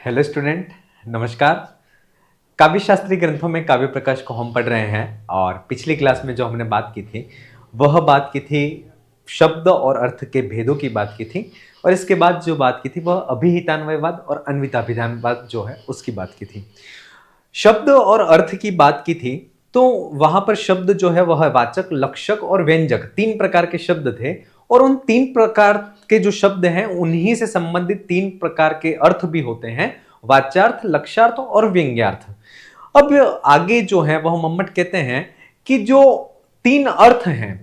Hello student, नमस्कार। काव्य शास्त्री ग्रंथों में काव्य प्रकाश को हम पढ़ रहे हैं और पिछली क्लास में जो हमने बात की थी वह बात की थी शब्द और अर्थ के भेदों की बात की थी। और इसके बाद जो बात की थी वह अभिहितान्वयवाद और अन्विताभिधानवाद जो है उसकी बात की थी। शब्द और अर्थ की बात की थी तो वहां पर शब्द जो है वह वाचक, लक्षक और व्यंजक तीन प्रकार के शब्द थे। और उन तीन प्रकार के जो शब्द हैं उन्हीं से संबंधित तीन प्रकार के अर्थ भी होते हैं, वाच्यार्थ, लक्ष्यार्थ और व्यंग्यार्थ। अब आगे जो है वह मम्मट कहते हैं कि जो तीन अर्थ हैं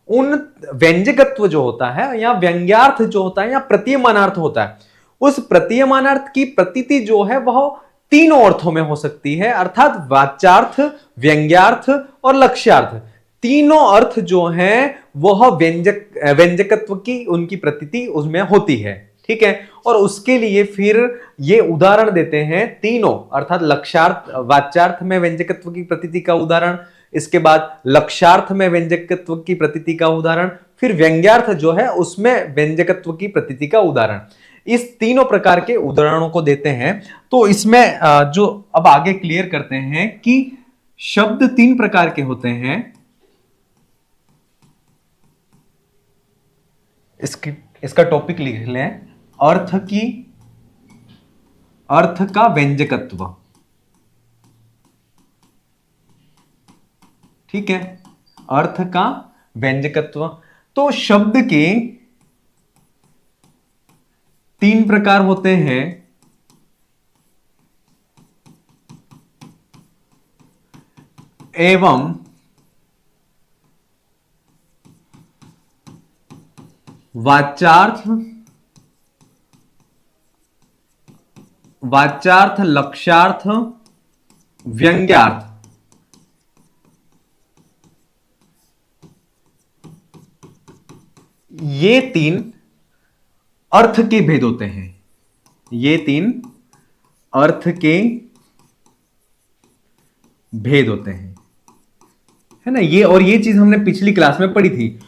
उन व्यंजकत्व जो होता है या व्यंग्यार्थ जो होता है या प्रतीयमानार्थ होता है, उस प्रतीयमानार्थ की प्रतीति जो है वह तीनों अर्थों में हो सकती है, अर्थात वाच्यार्थ, व्यंग्यार्थ और लक्ष्यार्थ। तीनों अर्थ जो हैं वह व्यंजकत्व की उनकी प्रतीति उसमें होती है। ठीक है, और उसके लिए फिर ये उदाहरण देते हैं तीनों, अर्थात लक्ष्यार्थ, वाच्यार्थ में व्यंजकत्व की प्रतीति का उदाहरण, इसके बाद लक्ष्यार्थ में व्यंजकत्व की प्रतीति का उदाहरण, फिर व्यंग्यार्थ जो है उसमें व्यंजकत्व की प्रतीति का उदाहरण। इस तीनों प्रकार के उदाहरणों को देते हैं। तो इसमें जो अब आगे क्लियर करते हैं कि शब्द तीन प्रकार के होते हैं। इसका टॉपिक लिख लें, अर्थ का व्यंजकत्व। ठीक है, अर्थ का व्यंजकत्व। तो शब्द के तीन प्रकार होते हैं, एवं वाच्यार्थ, लक्ष्यार्थ, व्यंग्यार्थ। ये तीन अर्थ के भेद होते हैं। ये तीन अर्थ के भेद होते हैं, है ना। ये चीज हमने पिछली क्लास में पढ़ी थी।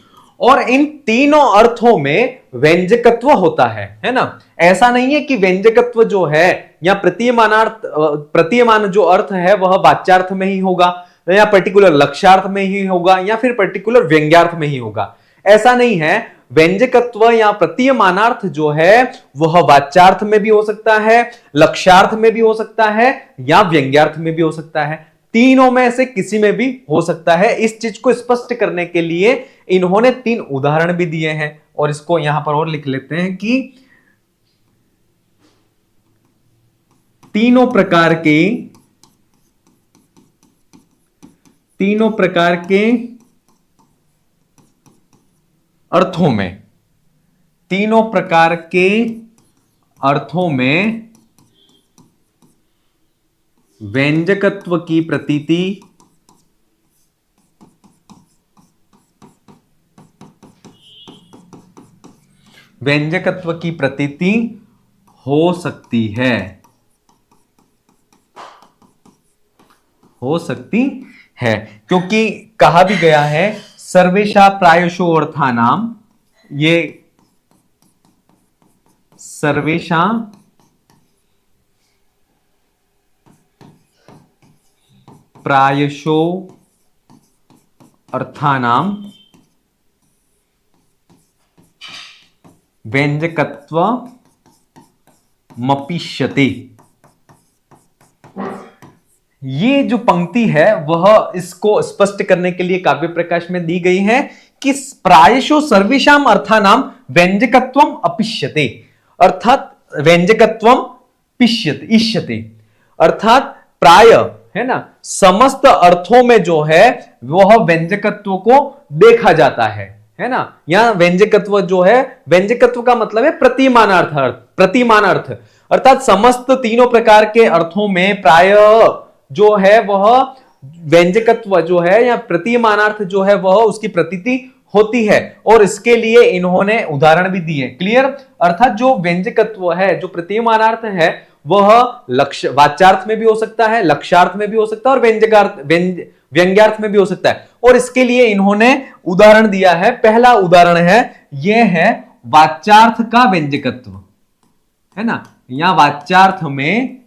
और इन तीनों अर्थों में व्यंजकत्व होता है ना। ऐसा नहीं है कि व्यंजकत्व जो है या प्रतीयमान जो अर्थ है वह वाच्यार्थ में ही होगा या पर्टिकुलर लक्ष्यार्थ में ही होगा या फिर पर्टिकुलर व्यंग्यार्थ में ही होगा। ऐसा नहीं है। व्यंजकत्व या प्रतीयमानार्थ जो है वह वाच्यार्थ में भी हो सकता है, लक्ष्यार्थ में भी हो सकता है या व्यंग्यार्थ में भी हो सकता है। तीनों में से किसी में भी हो सकता है। इस चीज को स्पष्ट करने के लिए इन्होंने तीन उदाहरण भी दिए हैं और इसको यहां पर और लिख लेते हैं कि तीनों प्रकार के अर्थों में व्यंजकत्व की प्रतीति हो सकती है, क्योंकि कहा भी गया है सर्वेशा प्रायशो अर्थानाम, ये सर्वेशा प्रायशो अर्थानाम व्यंजकत्व मपिष्यते। ये जो पंक्ति है वह इसको स्पष्ट करने के लिए काव्य प्रकाश में दी गई है कि प्रायशो सर्वेषाम अर्थानाम व्यंजकत्वम अपिष्यते, अर्थात व्यंजकत्वम इष्यते, अर्थात प्राय, है ना, समस्त अर्थों में जो है वह व्यंजकत्व को देखा जाता है ना। यहां व्यंजकत्व जो है, व्यंजकत्व का मतलब है प्रतिमान अर्थ, अर्थात समस्त तीनों प्रकार के अर्थों में प्राय जो है वह व्यंजकत्व जो है या प्रतिमानार्थ जो है वह उसकी प्रतीति होती है। और इसके लिए इन्होंने उदाहरण भी दिए। क्लियर, अर्थात जो व्यंजकत्व है, जो प्रतिमानार्थ है, वह वाच्यार्थ में भी हो सकता है, लक्ष्यार्थ में भी हो सकता है और व्यंग्यार्थ में भी हो सकता है। और इसके लिए इन्होंने उदाहरण दिया है। पहला उदाहरण है, यह है वाच्यार्थ का व्यंजकत्व। है ना, या वाच्यार्थ में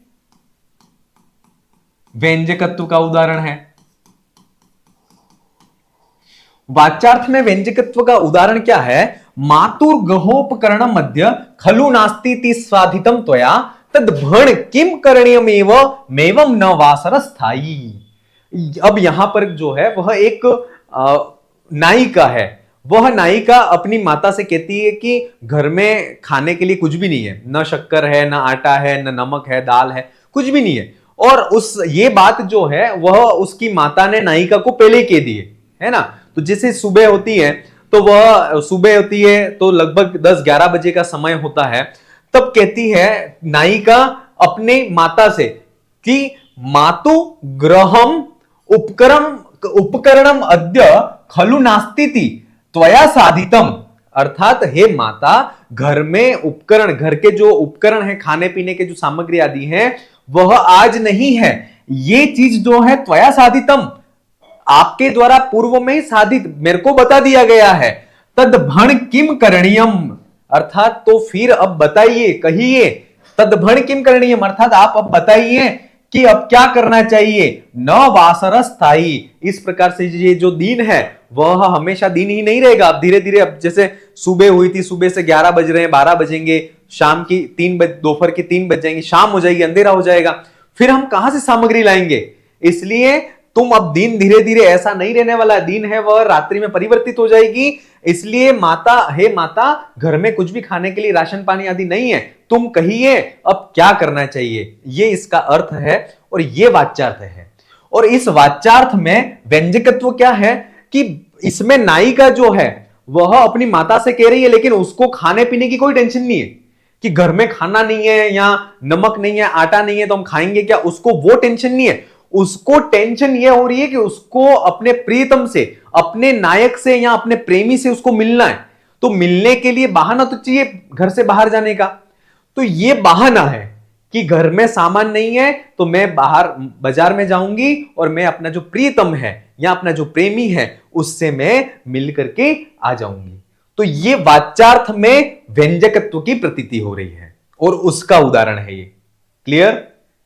व्यंजकत्व का उदाहरण है। वाच्यार्थ में व्यंजकत्व का उदाहरण क्या है? मातुर गहोपकरण मध्य खलु नास्ति स्वाधितम त्वया तद भण किम करणीयमेव मेवम न वासर स्थायी। अब यहां पर जो है वह एक नायिका है। वह नायिका अपनी माता से कहती है कि घर में खाने के लिए कुछ भी नहीं है, न शक्कर है, न आटा है, न नमक है, दाल है, कुछ भी नहीं है। और ये बात जो है वह उसकी माता ने नायिका को पहले कह दी है ना। तो जैसे सुबह होती है तो वह सुबह होती है तो लगभग 10-11 बजे का समय होता है, तब कहती है नायिका अपने माता से कि मातु ग्रहम उपकरणम अद्य खलु नास्ति त्वया साधितम। अर्थात हे माता, घर में उपकरण, घर के जो उपकरण है, खाने पीने के जो सामग्री आदि है, वह आज नहीं है। ये चीज जो है त्वया साधितम, आपके द्वारा पूर्व में ही साधित, मेरे को बता दिया गया है। तद भण किम करणीयम, अर्थात तो फिर अब बताइए, कहिए। तद भण किम करणीयम, अर्थात आप अब बताइए कि अब क्या करना चाहिए। न वासर स्थायी, इस प्रकार से ये जो दिन है वह हमेशा दिन ही नहीं रहेगा। अब धीरे धीरे, अब जैसे सुबह हुई थी, सुबह से 11 बज रहे हैं, 12 बजेंगे, शाम की 3 बज, दोपहर की 3 बज जाएंगे, शाम हो जाएगी, अंधेरा हो जाएगा, फिर हम कहां से सामग्री लाएंगे। इसलिए तुम अब दिन धीरे धीरे ऐसा नहीं रहने वाला, दिन है वह रात्रि में परिवर्तित हो जाएगी। इसलिए माता, हे माता, घर में कुछ भी खाने के लिए राशन पानी आदि नहीं है, तुम कहिए अब क्या करना चाहिए। ये इसका अर्थ है और ये वाच्यार्थ है। और इस वाच्यार्थ में व्यंजकत्व क्या है कि इसमें नायिका जो है वह अपनी माता से कह रही है, लेकिन उसको खाने पीने की कोई टेंशन नहीं है कि घर में खाना नहीं है या नमक नहीं है, आटा नहीं है तो हम खाएंगे क्या, उसको वो टेंशन नहीं है। उसको टेंशन यह हो रही है कि उसको अपने प्रियतम से, अपने नायक से या अपने प्रेमी से उसको मिलना है। तो मिलने के लिए बहाना तो चाहिए घर से बाहर जाने का। तो यह बहाना है कि घर में सामान नहीं है तो मैं बाहर बाजार में जाऊंगी और मैं अपना जो प्रियतम है या अपना जो प्रेमी है उससे मैं मिल करके आ जाऊंगी। तो यह वाच्यार्थ में व्यंजकत्व की प्रतीति हो रही है और उसका उदाहरण है ये। क्लियर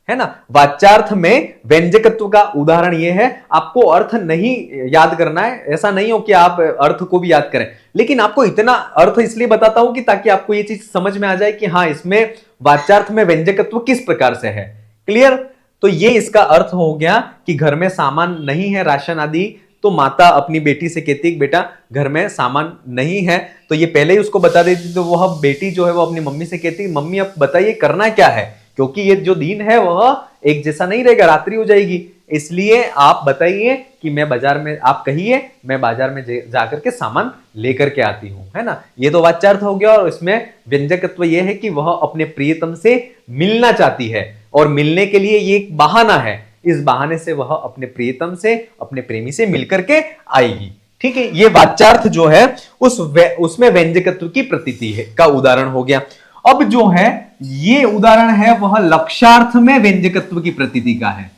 है ना। वाच्यार्थ में व्यंजकत्व का उदाहरण यह है। आपको अर्थ नहीं याद करना है, ऐसा नहीं हो कि आप अर्थ को भी याद करें, लेकिन आपको इतना अर्थ इसलिए बताता हूं कि ताकि आपको यह चीज समझ में आ जाए कि हाँ, इसमें वाच्यार्थ में व्यंजकत्व किस प्रकार से है। क्लियर। तो ये इसका अर्थ हो गया कि घर में सामान नहीं है, राशन आदि, तो माता अपनी बेटी से कहती है बेटा घर में सामान नहीं है, तो ये पहले ही उसको बता देती। तो वह बेटी जो है वो अपनी मम्मी से कहती मम्मी अब बताइए करना क्या है, क्योंकि ये जो दिन है वह एक जैसा नहीं रहेगा, रात्रि हो जाएगी, इसलिए आप बताइए कि मैं बाजार में, आप कहिए मैं बाजार में जाकर के सामान लेकर के आती हूं, है ना। ये तो वाच्यार्थ हो गया। और इसमें व्यंजकत्व यह है कि वह अपने प्रियतम से मिलना चाहती है और मिलने के लिए ये एक बहाना है। इस बहाने से वह अपने प्रियतम से, अपने प्रेमी से मिलकर के आएगी। ठीक है, ये वाच्यार्थ जो है उसमें व्यंजकत्व की प्रतीति है का उदाहरण हो गया। अब जो है ये उदाहरण है वह लक्ष्यार्थ में व्यंजकत्व की प्रतीति का है।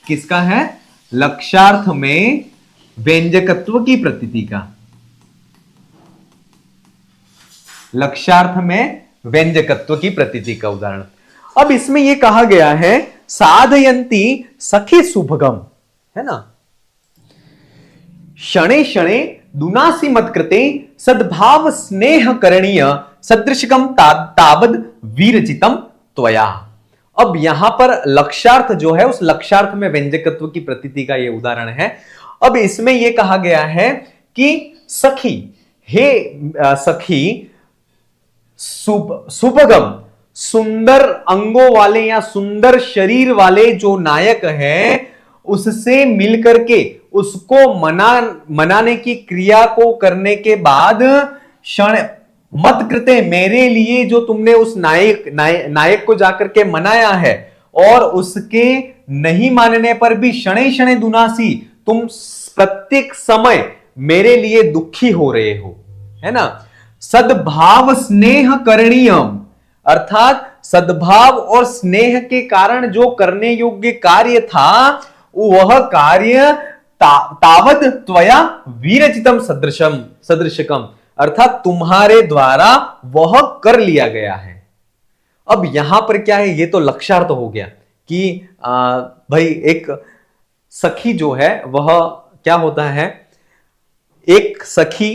किसका है? लक्ष्यार्थ में व्यंजकत्व की प्रतीति का। लक्ष्यार्थ में व्यंजकत्व की प्रतीति का उदाहरण। अब इसमें यह कहा गया है साधयंती सखी शुभगम, है ना। शणे शणे दुनासी मत कृते सद्भाव स्नेह करणीय सदृशकम तावद वीरचितम त्वया। अब यहां पर लक्ष्यार्थ जो है उस लक्ष्यार्थ में व्यंजकत्व की प्रतीति का यह उदाहरण है। अब इसमें यह कहा गया है कि सखी, हे सखी, सुभगम, सुंदर अंगों वाले या सुंदर शरीर वाले जो नायक है उससे मिलकर के उसको मनाने की क्रिया को करने के बाद क्षण मत कृते, मेरे लिए जो तुमने उस नायक को जाकर के मनाया है और उसके नहीं मानने पर भी शनै शनै दुनासी, तुम प्रत्येक समय मेरे लिए दुखी हो रहे हो, है ना। सद्भाव स्नेह करणीयम, अर्थात सद्भाव और स्नेह के कारण जो करने योग्य कार्य था वह कार्य तावद त्वया वीरचितम सदृशकम, अर्थात तुम्हारे द्वारा वह कर लिया गया है। अब यहां पर क्या है, ये तो लक्ष्यार्थ हो गया कि भाई एक सखी जो है वह क्या होता है, एक सखी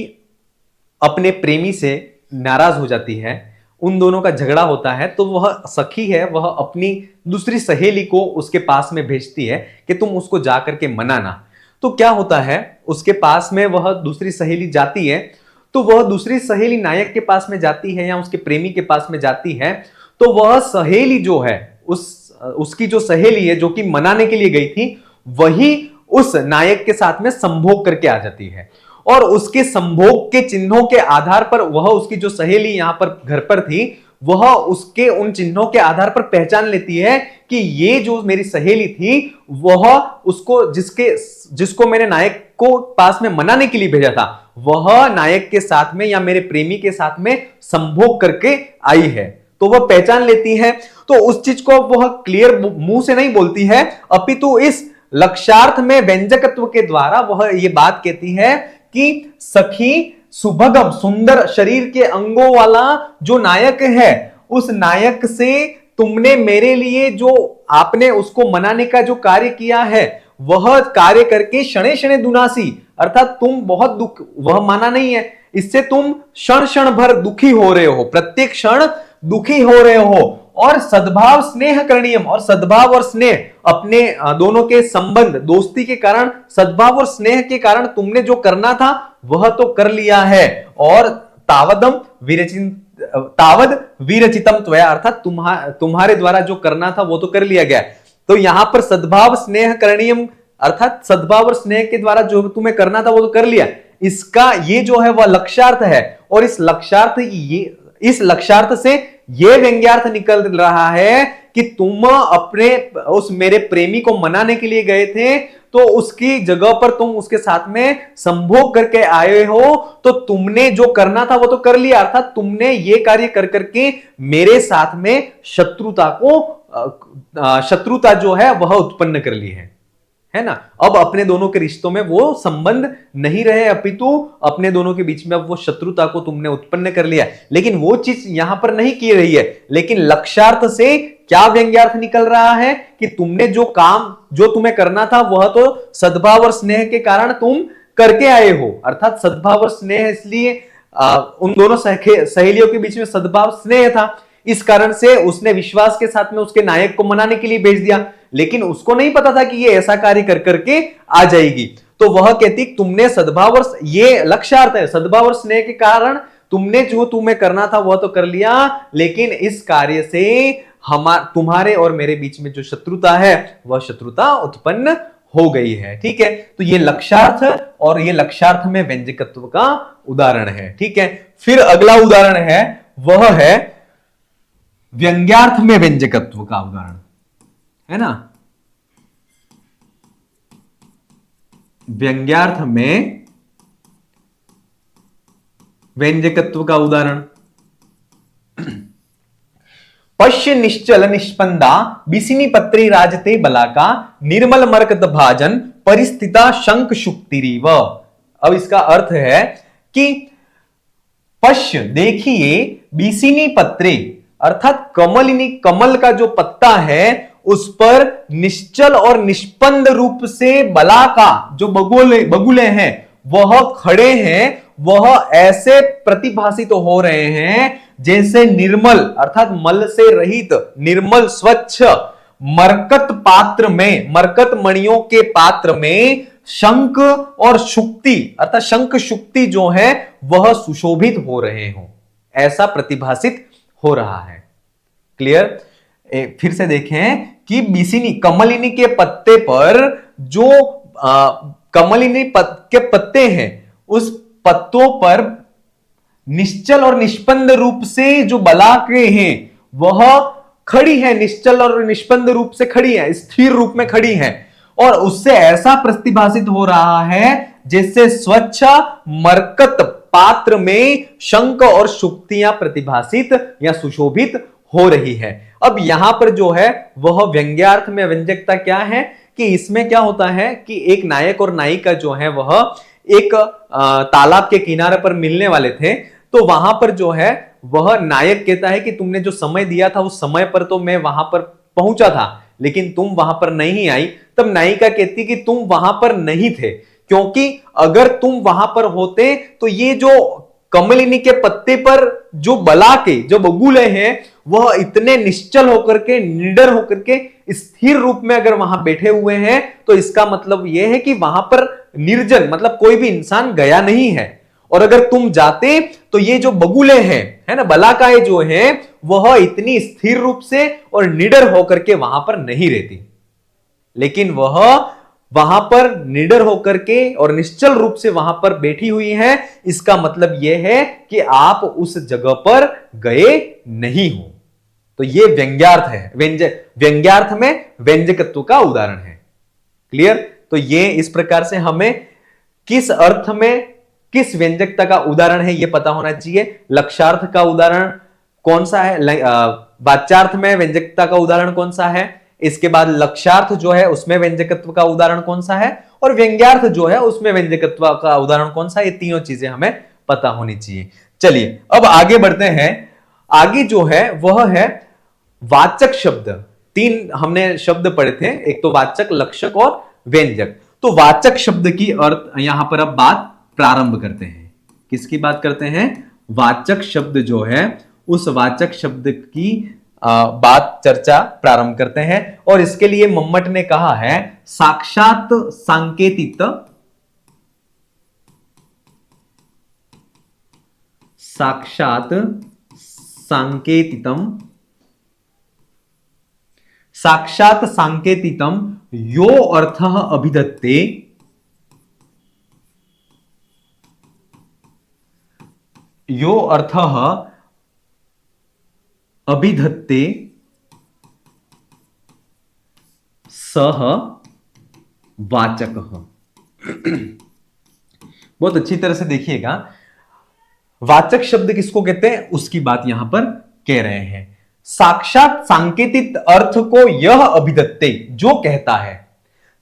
अपने प्रेमी से नाराज हो जाती है, उन दोनों का झगड़ा होता है, तो वह सखी है वह अपनी दूसरी सहेली को उसके पास में भेजती है कि तुम उसको जाकर के मनाना। तो क्या होता है, उसके पास में वह दूसरी सहेली जाती है, तो वह दूसरी सहेली नायक के पास में जाती है या उसके प्रेमी के पास में जाती है, तो वह सहेली जो है उसकी जो सहेली है जो कि मनाने के लिए गई थी, वही उस नायक के साथ में संभोग करके आ जाती है, और उसके संभोग के चिन्हों के आधार पर वह उसकी जो सहेली यहां पर घर पर थी, वह उसके उन चिन्हों के आधार पर पहचान लेती है कि ये जो मेरी सहेली थी वह उसको जिसको मैंने नायक को पास में मनाने के लिए भेजा था, वह नायक के साथ में या मेरे प्रेमी के साथ में संभोग करके आई है। तो वह पहचान लेती है, तो उस चीज को वह क्लियर मुंह से नहीं बोलती है, अपितु इस लक्ष्यार्थ में व्यंजकत्व के द्वारा वह यह बात कहती है कि सखी सुभगम सुंदर शरीर के अंगों वाला जो नायक है, उस नायक से तुमने मेरे लिए जो आपने उसको मनाने का जो कार्य किया है, वह कार्य करके शणे शणे दुनासी, अर्थात तुम बहुत दुख, वह माना नहीं है, इससे तुम क्षण क्षण भर दुखी हो रहे हो, प्रत्येक क्षण दुखी हो रहे हो, और सद्भाव स्नेह करणीयम, और सद्भाव और स्नेह अपने दोनों के संबंध दोस्ती के कारण, सद्भाव और स्नेह के कारण तुमने जो करना था वह तो कर लिया है, और तावद विरचितम त्वया, अर्थात तुम्हारे द्वारा जो करना था वो तो कर लिया गया। तो यहां पर सद्भाव स्नेह करणीयम, अर्थात सद्भाव और स्नेह के द्वारा जो तुम्हें करना था वो तो कर लिया, इसका ये जो है वह लक्ष्यार्थ है, और इस लक्ष्यार्थ से यह व्यंग्यार्थ निकल रहा है कि तुम अपने उस मेरे प्रेमी को मनाने के लिए गए थे, तो उसकी जगह पर तुम उसके साथ में संभोग करके आए हो, तो तुमने जो करना था वो तो कर लिया, अर्थात तुमने ये कार्य कर करके मेरे साथ में शत्रुता जो है वह उत्पन्न कर ली है ना। अब अपने दोनों के रिश्तों में वो संबंध नहीं रहे, अपितु अपने दोनों के बीच में अब वो शत्रुता को तुमने उत्पन्न कर लिया, लेकिन वो चीज यहां पर नहीं की रही है। लेकिन लक्ष्यार्थ से क्या व्यंग्यार्थ निकल रहा है कि तुमने जो काम जो तुम्हें करना था वह तो सद्भाव और स्नेह के कारण तुम करके आए हो, अर्थात सद्भाव और स्नेह, इसलिए उन दोनों सहेलियों के बीच में सद्भाव स्नेह था, इस कारण से उसने विश्वास के साथ में उसके नायक को मनाने के लिए भेज दिया, लेकिन उसको नहीं पता था कि ये ऐसा कार्य कर करके आ जाएगी। तो वह कहती तुमने सद्भाव और, ये लक्ष्यार्थ है, सद्भाव और स्नेह के कारण तुमने जो तुम्हें करना था वह तो कर लिया, लेकिन इस कार्य से तुम्हारे और मेरे बीच में जो शत्रुता है वह शत्रुता उत्पन्न हो गई है। ठीक है, तो ये लक्ष्यार्थ और ये लक्ष्यार्थ में व्यंजकत्व का उदाहरण है। ठीक है, फिर अगला उदाहरण है वह है व्यंग्यार्थ में व्यंजकत्व का उदाहरण, है ना। व्यंग्यार्थ में व्यंजकत्व का उदाहरण, पश्य निश्चल निष्पन्दा बिसिनी पत्री राजते बलाका निर्मल मरकत भाजन परिस्थिता शंख शुक्तिरीव। अब इसका अर्थ है कि पश्य देखिए, बिसिनी पत्रे अर्थात कमलिनी, कमल का जो पत्ता है उस पर निश्चल और निष्पन्द रूप से बलाका जो बगुले हैं वह खड़े हैं, वह ऐसे प्रतिभासित तो हो रहे हैं जैसे निर्मल अर्थात मल से रहित निर्मल स्वच्छ मरकत पात्र में, मरकत मणियों के पात्र में शंख और शुक्ति अर्थात शंख शुक्ति जो है वह सुशोभित हो रहे हो, ऐसा प्रतिभासित हो रहा है। क्लियर? फिर से देखें कि बिसिनी कमलिनी के पत्ते पर जो कमलिनी के पत्ते हैं उस पत्तों पर निश्चल और निष्पन्द रूप से जो बलाके हैं वह खड़ी है, निश्चल और निष्पन्द रूप से खड़ी है, स्थिर रूप में खड़ी है, और उससे ऐसा प्रतिभासित हो रहा है जैसे स्वच्छ मरकत पात्र में शंख और शुक्तियां प्रतिभासित या सुशोभित हो रही है। अब यहां पर जो है वह व्यंग्यार्थ में व्यंजकता क्या है कि इसमें क्या होता है कि एक नायक और नायिका जो है वह एक तालाब के किनारे पर मिलने वाले थे, तो वहां पर जो है वह नायक कहता है कि तुमने जो समय दिया था उस समय पर तो मैं वहां पर पहुंचा था, लेकिन तुम वहां पर नहीं आई। तब नायिका कहती कि तुम वहां पर नहीं थे, क्योंकि अगर तुम वहां पर होते तो ये जो कमलिनी के पत्ते पर जो बला के जो बगुले हैं वह इतने निश्चल होकर के, निडर होकर के, स्थिर रूप में अगर वहां बैठे हुए हैं, तो इसका मतलब यह है कि वहां पर निर्जन मतलब कोई भी इंसान गया नहीं है। और अगर तुम जाते तो ये जो बगुले हैं, है ना, बलाकाएं जो हैं, वह इतनी स्थिर रूप से और निडर होकर के वहां पर नहीं रहती, लेकिन वह वहां पर निडर होकर के और निश्चल रूप से वहां पर बैठी हुई है। इसका मतलब यह है कि आप उस जगह पर गए नहीं हो। तो यह व्यंग्यार्थ है, व्यंग्यार्थ में व्यंजकत्व का उदाहरण है। क्लियर? तो यह इस प्रकार से हमें किस अर्थ में किस व्यंजकता का उदाहरण है यह पता होना चाहिए। लक्ष्यार्थ का उदाहरण कौन सा है, वाच्यार्थ में व्यंजकता का उदाहरण कौन सा है, इसके बाद लक्ष्यार्थ जो है उसमें व्यंजकत्व का उदाहरण कौन सा है, और व्यंग्यार्थ जो है उसमें व्यंजकत्व का उदाहरण कौन सा है, ये तीनों चीजें हमें पता होनी चाहिए। चलिए अब आगे बढ़ते हैं। आगे जो है वह है वाचक शब्द। तीन हमने शब्द पढ़े थे, एक तो वाचक, लक्षक और व्यंजक। तो वाचक शब्द की अर्थ यहां पर अब बात प्रारंभ करते हैं। किसकी बात करते हैं? वाचक शब्द जो है उस वाचक शब्द की बात चर्चा प्रारंभ करते हैं। और इसके लिए मम्मट ने कहा है साक्षात सांकेतित, साक्षात सांकेतितम, साक्षात सांकेतितम यो अर्थः अभिधत्ते, यो अर्थः अभिधत्ते सह वाचकः। बहुत अच्छी तरह से देखिएगा, वाचक शब्द किसको कहते हैं उसकी बात यहां पर कह रहे हैं। साक्षात सांकेतिक अर्थ को यह अभिधत्ते जो कहता है,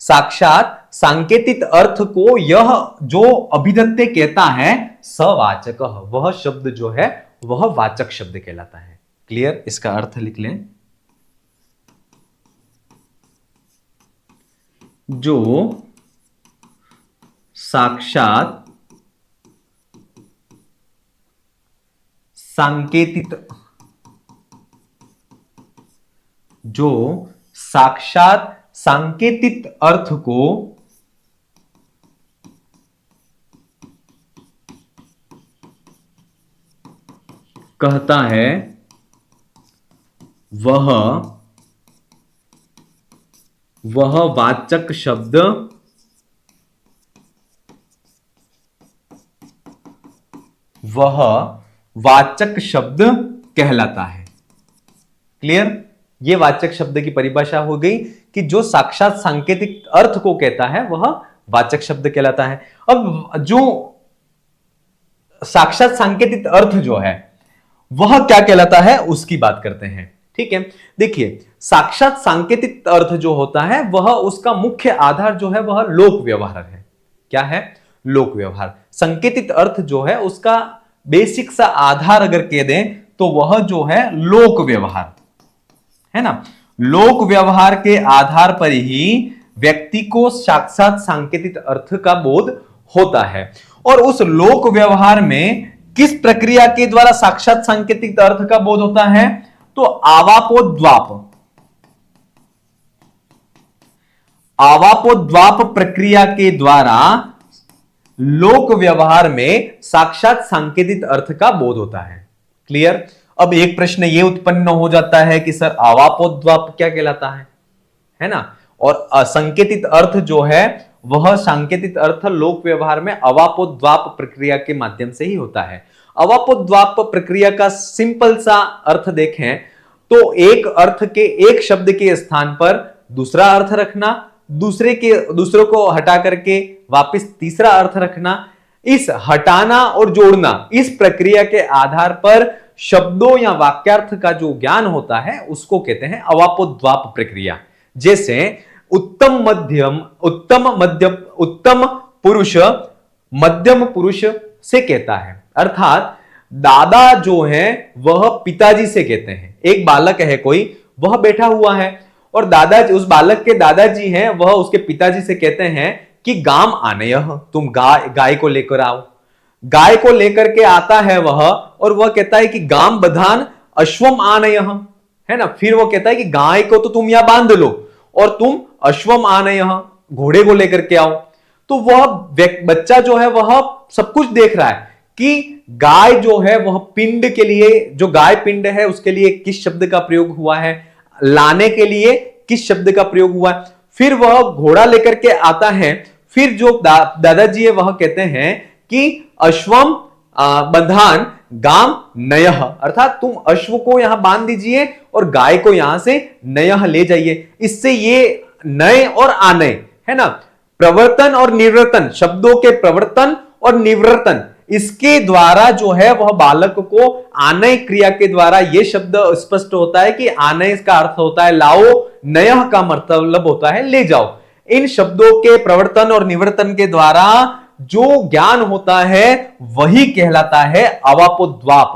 साक्षात सांकेतिक अर्थ को यह जो अभिधत्ते कहता है, सवाचक, वह शब्द जो है वह वाचक शब्द कहलाता है। क्लियर? इसका अर्थ लिख लें, जो साक्षात सांकेतिक, जो साक्षात सांकेतिक अर्थ को कहता है, वह वाचक शब्द वाचक शब्द कहलाता है। क्लियर? यह वाचक शब्द की परिभाषा हो गई कि जो साक्षात सांकेतिक अर्थ को कहता है वह वाचक शब्द कहलाता है। अब जो साक्षात सांकेतिक अर्थ जो है वह क्या कहलाता है उसकी बात करते हैं। ठीक है, देखिए साक्षात सांकेतिक अर्थ जो होता है वह उसका मुख्य आधार जो है वह लोक व्यवहार है। क्या है? लोक व्यवहार। संकेतिक अर्थ जो है उसका बेसिक सा आधार अगर कह दें तो वह जो है लोक व्यवहार है ना। लोक व्यवहार के आधार पर ही व्यक्ति को साक्षात सांकेतिक अर्थ का बोध होता है। और उस लोक व्यवहार में किस प्रक्रिया के द्वारा साक्षात सांकेतिक अर्थ का बोध होता है? तो आवापोद्वाप, आवापोद्वाप प्रक्रिया के द्वारा लोक व्यवहार में साक्षात सांकेतिक अर्थ का बोध होता है। क्लियर? अब एक प्रश्न यह उत्पन्न हो जाता है कि सर आवापोद्वाप क्या कहलाता है ना। और असंकेतित अर्थ जो है वह सांकेतिक अर्थ लोक व्यवहार में अवापोद्वाप प्रक्रिया के माध्यम से ही होता है। अवापोद्वाप प्रक्रिया का सिंपल सा अर्थ देखें तो एक अर्थ के, एक शब्द के स्थान पर दूसरा अर्थ रखना, दूसरों को हटा करके वापस तीसरा अर्थ रखना, इस हटाना और जोड़ना, इस प्रक्रिया के आधार पर शब्दों या वाक्यार्थ का जो ज्ञान होता है उसको कहते हैं अवापोद्वाप प्रक्रिया। जैसे उत्तम मध्यम, उत्तम पुरुष मध्यम पुरुष से कहता है, अर्थात दादा जो है वह पिताजी से कहते हैं। एक बालक है कोई, वह बैठा हुआ है और दादाजी, उस बालक के दादाजी हैं, वह उसके पिताजी से कहते हैं कि गाम आनय, तुम गाय को लेकर आओ। गाय को लेकर के आता है वह, और वह कहता है कि गाम बधान अश्वम आनय, है ना। फिर वो कहता है कि गाय को तो तुम यहां बांध लो और तुम अश्वम आनय, घोड़े को लेकर के आओ। तो वह बच्चा जो है वह सब कुछ देख रहा है कि गाय जो है वह पिंड के लिए, जो गाय पिंड है उसके लिए किस शब्द का प्रयोग हुआ है, लाने के लिए किस शब्द का प्रयोग हुआ है। फिर वह घोड़ा लेकर के आता है। फिर जो दादाजी है वह कहते हैं कि अश्वम बंधान गाम नयह, अर्थात तुम अश्व को यहां बांध दीजिए और गाय को यहां से नयह ले जाइए। इससे ये नय और आनय है ना, प्रवर्तन और निवर्तन, शब्दों के प्रवर्तन और निवर्तन, इसके द्वारा जो है वह बालक को आनय क्रिया के द्वारा यह शब्द स्पष्ट होता है कि आनय का अर्थ होता है लाओ, नयह का मतलब होता है ले जाओ। इन शब्दों के प्रवर्तन और निवर्तन के द्वारा जो ज्ञान होता है वही कहलाता है अवापोद्वाप।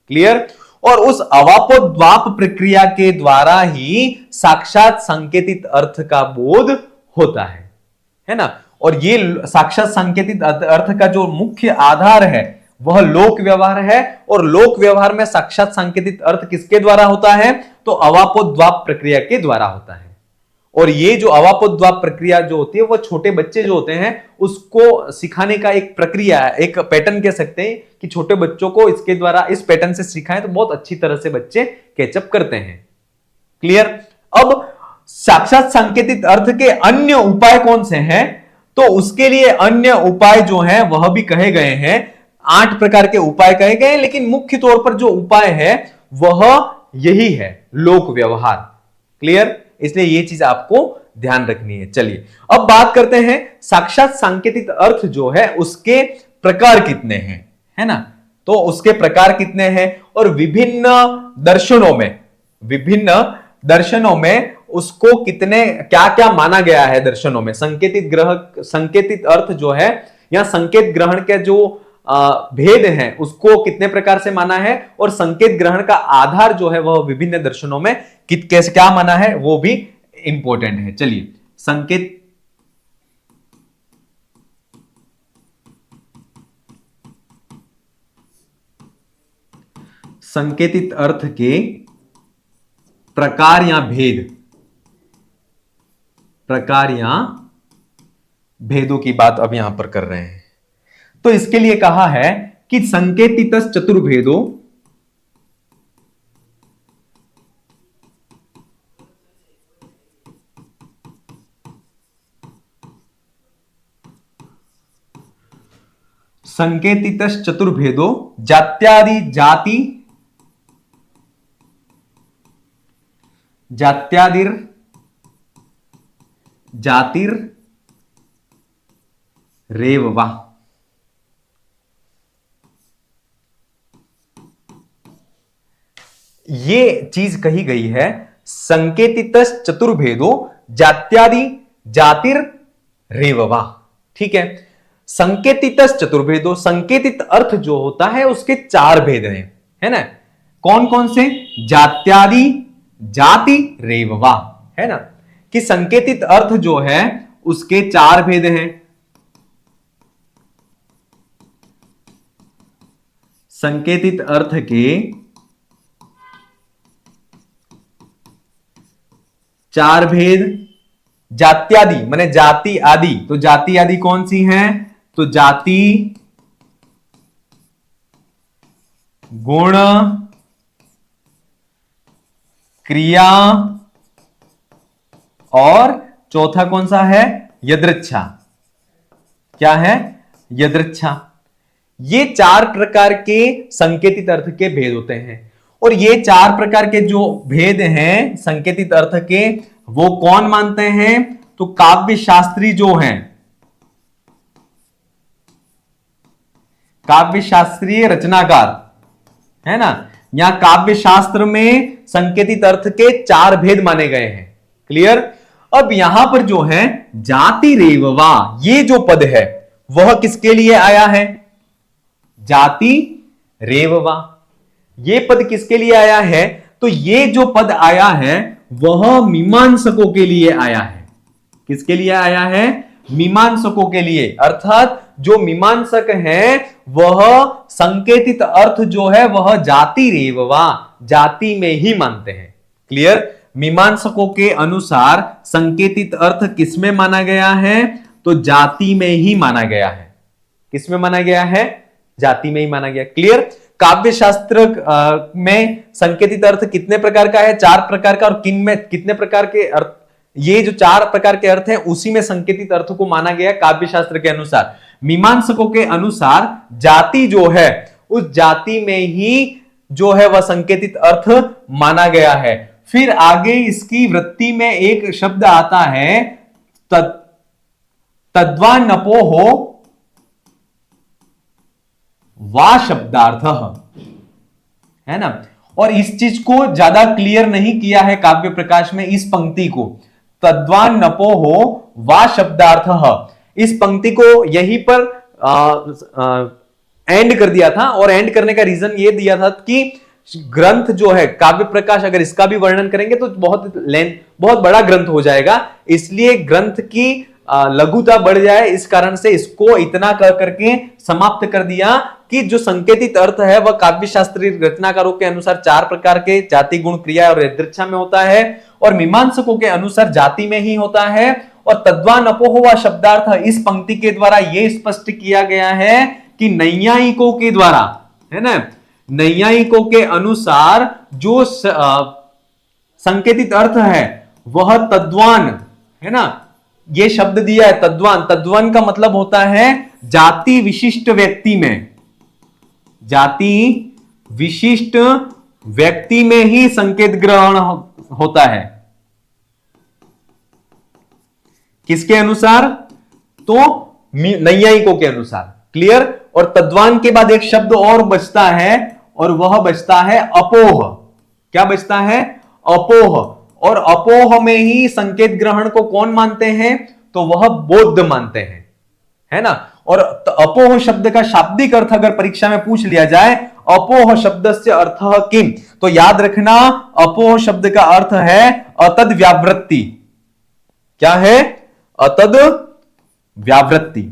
क्लियर। और उस अवापोद्वाप प्रक्रिया के द्वारा ही साक्षात संकेतित अर्थ का बोध होता है ना। और ये साक्षात संकेतित अर्थ का जो मुख्य आधार है वह लोक व्यवहार है, और लोक व्यवहार में साक्षात संकेतित अर्थ किसके द्वारा होता है, तो अवापोद्वाप प्रक्रिया के द्वारा होता है। और ये जो अवापोद्वाप प्रक्रिया जो होती है, वो छोटे बच्चे जो होते हैं उसको सिखाने का एक प्रक्रिया है, एक पैटर्न कह सकते हैं कि छोटे बच्चों को इसके द्वारा, इस पैटर्न से सिखाएं तो बहुत अच्छी तरह से बच्चे कैचअप करते हैं। क्लियर। अब साक्षात संकेतित अर्थ के अन्य उपाय कौन से हैं, तो उसके लिए अन्य उपाय जो हैं वह भी कहे गए हैं। 8 प्रकार के उपाय कहे गए हैं, लेकिन मुख्य तौर पर जो उपाय है वह यही है, लोक व्यवहार। क्लियर। इसलिए यह चीज आपको ध्यान रखनी है। चलिए अब बात करते हैं साक्षात सांकेतिक अर्थ जो है उसके प्रकार कितने हैं, है ना। तो उसके प्रकार कितने हैं और विभिन्न दर्शनों में उसको कितने क्या क्या माना गया है। दर्शनों में संकेतित अर्थ जो है या संकेत ग्रहण के जो भेद हैं उसको कितने प्रकार से माना है, और संकेत ग्रहण का आधार जो है वह विभिन्न दर्शनों में कैसे क्या माना है वो भी इंपॉर्टेंट है। चलिए संकेतित अर्थ के प्रकार या भेदों की बात अब यहां पर कर रहे हैं। तो इसके लिए कहा है कि संकेतित चतुर्भेदो जात्यादि जातिर रेववा। ये चीज कही गई है, संकेतित चतुर्भेदो जात्यादि जातिर रेववा। ठीक है। संकेतित चतुर्भेदो, संकेतित अर्थ जो होता है उसके 4 भेद हैं, है ना। कौन कौन से, जात्यादि जाति रेववा, है ना, कि संकेतित अर्थ जो है उसके 4 भेद हैं। संकेतित अर्थ के 4 भेद। जात्यादि माने जाति आदि, तो जाति आदि कौन सी हैं, तो जाति, गुण, क्रिया और चौथा कौन सा है, यदृच्छा। क्या है, यदृच्छा। ये 4 प्रकार के संकेतित अर्थ के भेद होते हैं। और ये 4 प्रकार के जो भेद हैं संकेतित अर्थ के, वो कौन मानते हैं, तो काव्य शास्त्री जो हैं, काव्य शास्त्रीय रचनाकार, है ना। यहां काव्य शास्त्र में संकेतित अर्थ के 4 भेद माने गए हैं। क्लियर। अब यहां पर जो है जाति रेववा, ये जो पद है वह किसके लिए आया है, जाति रेववा। ये पद किसके लिए आया है? तो ये जो पद आया है वह मीमांसकों के लिए आया है। किसके लिए आया है? मीमांसकों के लिए। अर्थात जो मीमांसक हैं वह संकेतित अर्थ जो है वह जाति रेववा, जाति में ही मानते हैं। क्लियर? मीमांसकों के अनुसार संकेतित अर्थ किसमें माना गया है? तो जाति में ही माना गया है। किसमें माना गया है? जाति में ही माना गया। क्लियर? काव्य शास्त्र में संकेतित अर्थ कितने प्रकार का है? 4 प्रकार का। और किन में कितने प्रकार के अर्थ? ये जो 4 प्रकार के अर्थ हैं उसी में संकेतित अर्थ को माना गया काव्य शास्त्र के अनुसार। मीमांसकों के अनुसार जाति जो है उस जाति में ही जो है वह संकेतित अर्थ माना गया है। फिर आगे इसकी वृत्ति में एक शब्द आता है तद्वानपोहो वा शब्दार्थ, है ना। और इस चीज को ज्यादा क्लियर नहीं किया है काव्य प्रकाश में, इस पंक्ति को तद्वानपोहो वा शब्दार्थ। इस पंक्ति को यहीं पर एंड कर दिया था। और एंड करने का रीजन ये दिया था कि ग्रंथ जो है काव्य प्रकाश, अगर इसका भी वर्णन करेंगे तो बहुत बड़ा ग्रंथ हो जाएगा। इसलिए ग्रंथ की लघुता बढ़ जाए, इस कारण से इसको इतना कर करके समाप्त कर दिया कि जो संकेतित अर्थ है वह काव्य शास्त्रीय रचनाकारों के अनुसार 4 प्रकार के जाति, गुण, क्रिया और यदृच्छा में होता है और मीमांसकों के अनुसार जाति में ही होता है। और तद्वान अपोहवा शब्दार्थ इस पंक्ति के द्वारा यह स्पष्ट किया गया है कि नैयायिकों के द्वारा, है ना, नैयायिकों के अनुसार जो संकेतित अर्थ है वह तद्वान, है ना, ये शब्द दिया है तद्वान। तद्वान का मतलब होता है जाति विशिष्ट व्यक्ति में, जाति विशिष्ट व्यक्ति में ही संकेत ग्रहण होता है। किसके अनुसार? तो नैयायिकों के अनुसार। क्लियर? और तद्वान के बाद एक शब्द और बचता है और वह बचता है अपोह। क्या बचता है? अपोह। और अपोह में ही संकेत ग्रहण को कौन मानते हैं? तो वह बौद्ध मानते हैं, है ना। और अपोह शब्द का शाब्दिक अर्थ अगर परीक्षा में पूछ लिया जाए, अपोह शब्द से अर्थ किम, तो याद रखना अपोह शब्द का अर्थ है अतद व्यावृत्ति। क्या है? अतद व्यावृत्ति।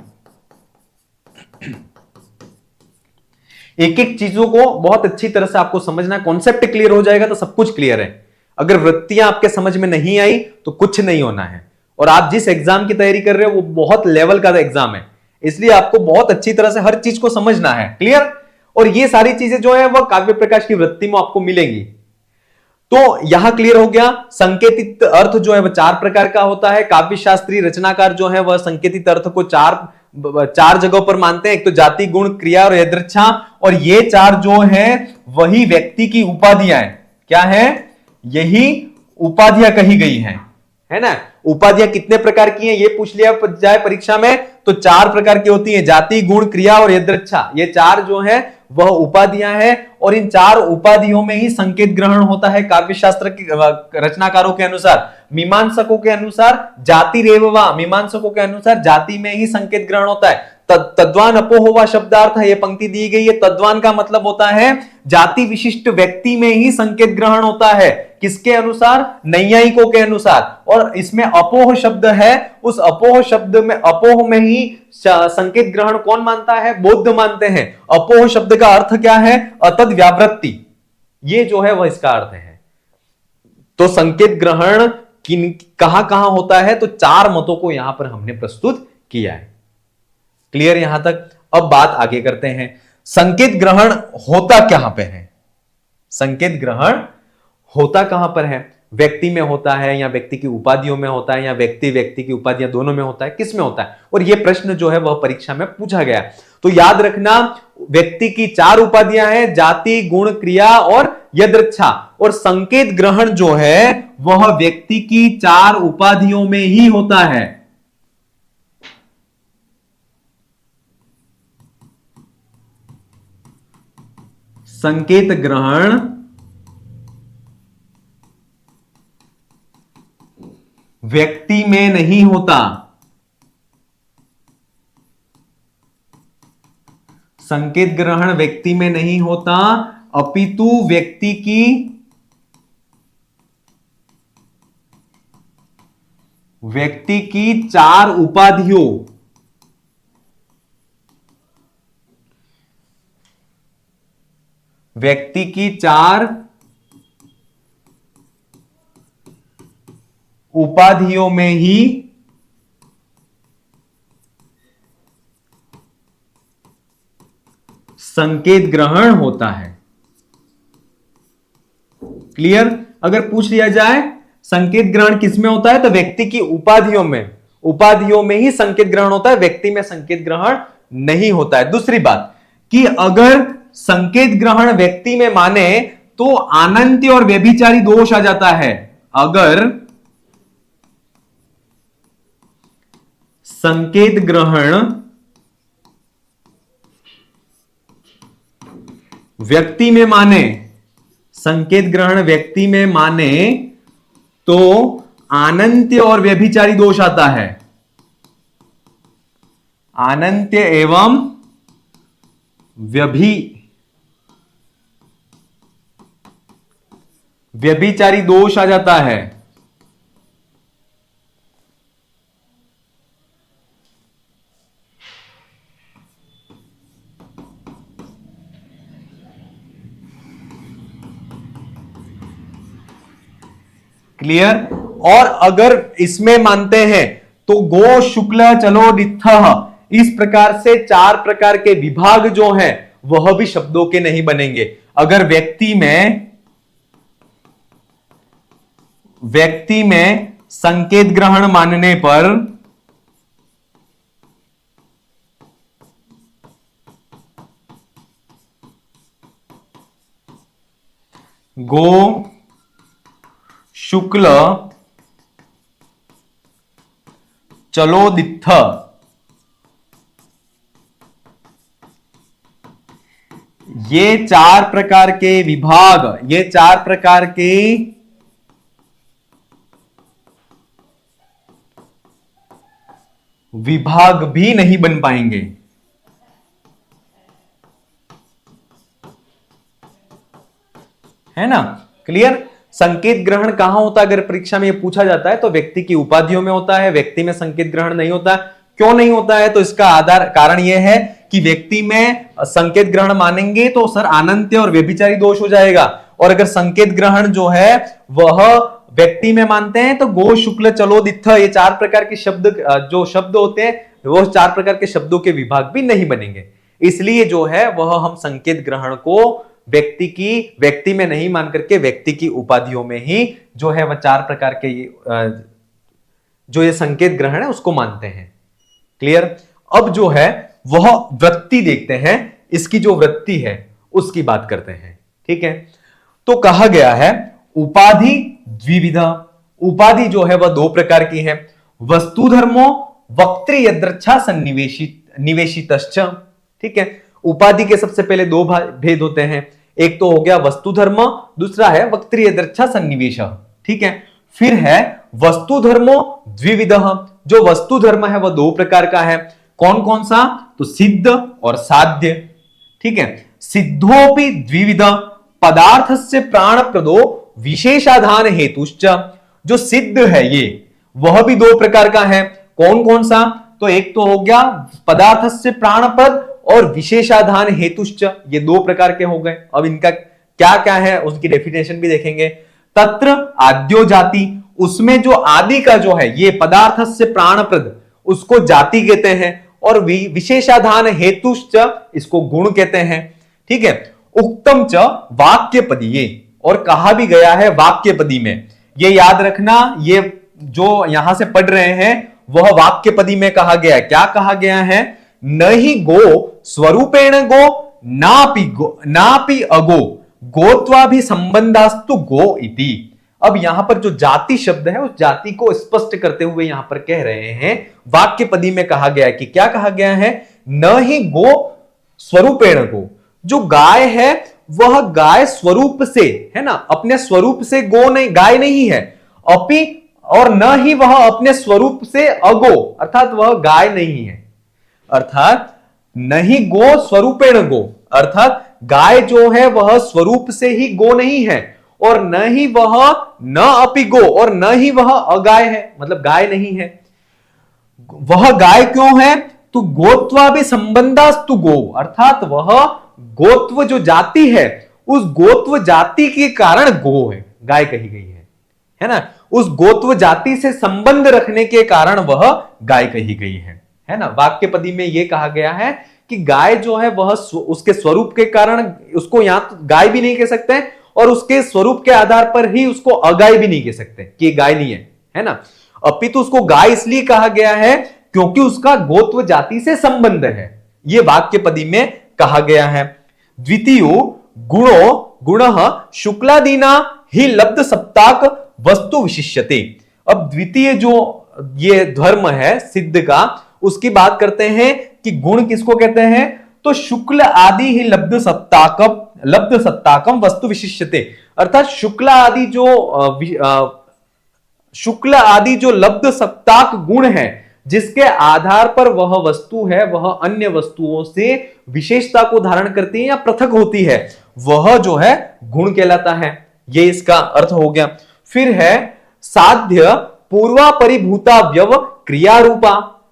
एक एक चीजों को बहुत अच्छी तरह से आपको समझना, कॉन्सेप्ट क्लियर हो जाएगा तो सब कुछ क्लियर है। अगर वृत्तियां आपके समझ में नहीं आई तो कुछ नहीं होना है। और आप जिस एग्जाम की तैयारी कर रहे हो वो बहुत लेवल का एग्जाम है, इसलिए आपको बहुत अच्छी तरह से हर चीज को समझना है। क्लियर? और ये सारी चीजें जो है वह काव्य प्रकाश की वृत्ति में आपको मिलेंगी। तो यहां क्लियर हो गया, संकेतित अर्थ जो है वह 4 प्रकार का होता है। काव्य शास्त्रीय रचनाकार जो है वह संकेतित अर्थ को चार जगहों पर मानते हैं। एक तो जाति, गुण, क्रिया और यदृच्छा। और ये 4 जो है वही व्यक्ति की उपाधियां हैं। क्या है? यही उपाधियां कही गई हैं, है ना। उपाधियां कितने प्रकार की हैं ये पूछ लिया जाए परीक्षा में तो 4 प्रकार की होती हैं, जाति, गुण, क्रिया और यदृच्छा। ये 4 जो है वह उपाधियां हैं। और इन 4 उपाधियों में ही संकेत ग्रहण होता है काव्य शास्त्र के रचनाकारों के अनुसार। मीमांसकों के अनुसार जाति रेववा, मीमांसकों के अनुसार जाति में ही संकेत ग्रहण होता है। तद्वान अपोहवा शब्दार्थ है, ये पंक्ति दी गई है। तद्वान का मतलब होता है जाति विशिष्ट व्यक्ति में ही संकेत ग्रहण होता है। किसके अनुसार? नैयायिकों के अनुसार। और इसमें अपोह शब्द है, उस अपोह शब्द में, अपोह में ही संकेत ग्रहण कौन मानता है? बौद्ध मानते हैं। अपोह शब्द का अर्थ क्या है? अतद व्यावृत्ति। ये जो है वह इसका अर्थ है। तो संकेत ग्रहण कहां कहां होता है? तो 4 मतों को यहां पर हमने प्रस्तुत किया है। क्लियर यहां तक? अब बात आगे करते हैं, संकेत ग्रहण होता कहां पे है? संकेत ग्रहण होता कहां पर है? व्यक्ति में होता है या व्यक्ति की उपाधियों में होता है या व्यक्ति व्यक्ति की उपाधियां दोनों में होता है? किस में होता है? और यह प्रश्न जो है वह परीक्षा में पूछा गया। तो याद रखना व्यक्ति की 4 उपाधियां हैं, जाति, गुण, क्रिया और यदृच्छा। और संकेत ग्रहण जो है वह व्यक्ति की 4 उपाधियों में ही होता है। संकेत ग्रहण व्यक्ति में नहीं होता, संकेत ग्रहण व्यक्ति में नहीं होता, अपितु व्यक्ति की चार उपाधियों व्यक्ति की चार उपाधियों में ही संकेत ग्रहण होता है। क्लियर? अगर पूछ लिया जाए संकेत ग्रहण किसमें होता है, तो व्यक्ति की उपाधियों में ही संकेत ग्रहण होता है, व्यक्ति में संकेत ग्रहण नहीं होता है। दूसरी बात कि अगर संकेत ग्रहण व्यक्ति में माने तो अनंत्य और व्यभिचारी दोष आ जाता है। अगर संकेत ग्रहण व्यक्ति में माने, संकेत ग्रहण व्यक्ति में माने तो अनंत्य और व्यभिचारी दोष आता है। अनंत्य एवं व्यभिचारी दोष आ जाता है। क्लियर? और अगर इसमें मानते हैं तो गो शुक्ल चलो डित्थ, इस प्रकार से चार प्रकार के विभाग जो हैं वह भी शब्दों के नहीं बनेंगे। अगर व्यक्ति में संकेत ग्रहण मानने पर गो शुक्ल चलो दित्थ, ये चार प्रकार के विभाग, ये चार प्रकार के विभाग भी नहीं बन पाएंगे। है ना? क्लियर? संकेत ग्रहण कहां होता है अगर परीक्षा में यह पूछा जाता है तो व्यक्ति की उपाधियों में होता है, व्यक्ति में संकेत ग्रहण नहीं होता। क्यों नहीं होता है? तो इसका कारण यह है कि व्यक्ति में संकेत ग्रहण मानेंगे तो सर अनंत्य और व्यभिचारी दोष हो जाएगा, और अगर संकेत ग्रहण जो है वह व्यक्ति में मानते हैं तो गो शुक्ल चलो दित्थ, ये चार प्रकार के जो शब्द होते हैं वो चार प्रकार के शब्दों के विभाग भी नहीं बनेंगे। इसलिए जो है वह हम संकेत ग्रहण को व्यक्ति में नहीं मान करके व्यक्ति की उपाधियों में ही जो है वह चार प्रकार के जो ये संकेत ग्रहण है उसको मानते हैं। क्लियर? अब जो है वह वृत्ति देखते हैं, इसकी जो वृत्ति है उसकी बात करते हैं। ठीक है? तो कहा गया है उपाधि द्विविधा, उपाधि जो है वह दो प्रकार की है, वस्तु धर्मो वक्तृ यदृच्छा निवेशितश्च। ठीक है? उपाधि के सबसे पहले दो भेद होते हैं, एक तो हो गया वस्तु धर्म, दूसरा है वक्तृ यदृच्छा सन्निवेश। ठीक है? फिर है वस्तु धर्मो द्विविध, जो वस्तु धर्म है वह दो प्रकार का है। कौन कौन सा? तो सिद्ध और साध्य। ठीक है? सिद्धोपि द्विविध पदार्थस्य प्राणप्रदो विशेषाधान हेतुश्च, जो सिद्ध है ये वह भी दो प्रकार का है। कौन कौन सा? तो एक तो हो गया पदार्थस्य प्राणप्रद और विशेषाधान हेतुश्च, ये दो प्रकार के हो गए। अब इनका क्या क्या है उसकी डेफिनेशन भी देखेंगे। तत्र आद्यो जाति, उसमें जो आदि का जो है ये पदार्थस्य प्राणप्रद उसको जाति कहते हैं, और विशेषाधान हेतुश्च इसको गुण कहते हैं। ठीक है? उक्तम च वाक्यपदीये, और कहा भी गया है वाक्यपदी में। ये याद रखना, ये जो यहां से पढ़ रहे हैं वह वाक्यपदी में कहा गया है। क्या कहा गया है? न ही गो स्वरूपेण गो नापि अगो गोत्वा भी संबंधास्तु गो इति। अब यहां पर जो जाति शब्द है उस जाति को स्पष्ट करते हुए यहां पर कह रहे हैं, वाक्यपदी में कहा गया है कि क्या कहा गया है? न ही गो स्वरूपेण गो, जो गाय है वह गाय स्वरूप से है ना, अपने स्वरूप से गाय नहीं है, अपि और न ही वह अपने स्वरूप से अगो, अर्थात वह गाय नहीं है। अर्थात नहीं गो स्वरूपेण गो, अर्थात गाय जो है वह स्वरूप से ही गो नहीं है, और न ही वह न अपि गो, और न ही वह अगाय है, मतलब गाय नहीं है। वह गाय क्यों है? तो गोत्वा भी संबंधास्तु गो, अर्थात वह गोत्व जो जाति है उस गोत्व जाति के कारण गो है, गाय कही गई है ना। उस गोत्व जाति से संबंध रखने के कारण वह गाय कही गई है ना। वाक्य पदी में यह कहा गया है कि गाय जो है वह उसके स्वरूप के कारण, उसको यहां तो गाय भी नहीं कह सकते और उसके स्वरूप के आधार पर ही उसको अगाय भी नहीं कह सकते कि गाय नहीं है ना। अपितु उसको गाय इसलिए कहा गया है क्योंकि उसका गोत्व जाति से संबंध है, यह वाक्य पदी में कहा गया है। द्वितीय गुणो गुणः शुक्लादीना ही लब्ध सप्ताक वस्तु विशिष्यते। अब द्वितीय जो ये धर्म है सिद्ध का, उसकी बात करते हैं कि गुण किसको कहते हैं, तो शुक्ल आदि ही लब्ध सत्ताकम वस्तु विशिष्यते, अर्थात शुक्ल आदि जो लब्ध सत्ताक गुण है जिसके आधार पर वह वस्तु है वह अन्य वस्तुओं से विशेषता को धारण करती है या पृथक होती है, वह जो है गुण कहलाता है। ये इसका अर्थ हो गया। फिर है साध्य पूर्वा परिभूताव्यव क्रिया रूपा,